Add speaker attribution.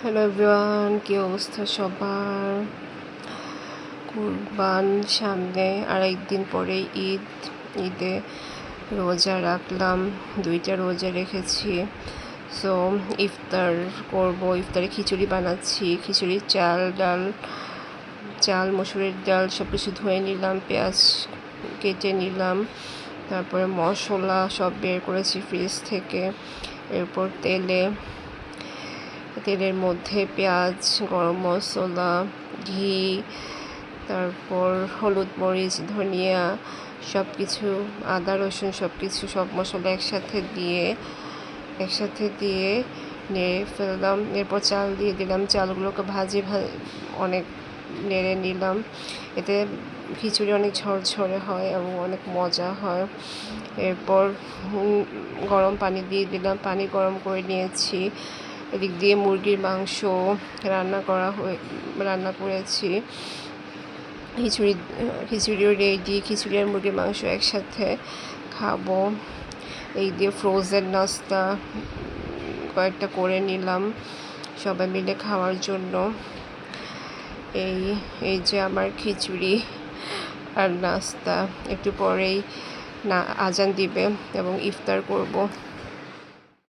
Speaker 1: Hello everyone, কী অবস্থা সবার? কুরবান সামনে, আর একদিন পরে ঈদে রোজা রাখলাম, 2টা রোজা রেখেছি। সো ইফতার করব, ইফতারে খিচুড়ি বানাচ্ছি। খিচুড়ির চাল মসুরের ডাল সব কিছু ধুয়ে নিলাম, পেঁয়াজ কেটে নিলাম, তারপরে মশলা সব বের করেছি ফ্রিজ থেকে। এরপর তেলের মধ্যে পেঁয়াজ, গরম মশলা, ঘি, তারপর হলুদ, মরিচ, ধনিয়া সব কিছু, আদা রসুন সব মশলা একসাথে দিয়ে নেড়ে ফেললাম। এরপর চাল দিয়ে দিলাম, চালগুলোকে অনেক নেড়ে নিলাম। এতে খিচুড়ি অনেক ঝরঝরে হয় এবং অনেক মজা হয়। এরপর গরম পানি দিয়ে দিলাম, পানি গরম করে নিয়েছি। এদিক দিয়ে মুরগির মাংস রান্না করেছি। খিচুড়িও রেডি, খিচুড়ি আর মুরগির মাংস একসাথে খাবো। এই দিয়ে ফ্রোজেন নাস্তা কয়েকটা করে নিলাম সবাই মিলে খাওয়ার জন্য। এই যে আমার খিচুড়ি আর নাস্তা। একটু পরেই আজান দিবে এবং ইফতার করব।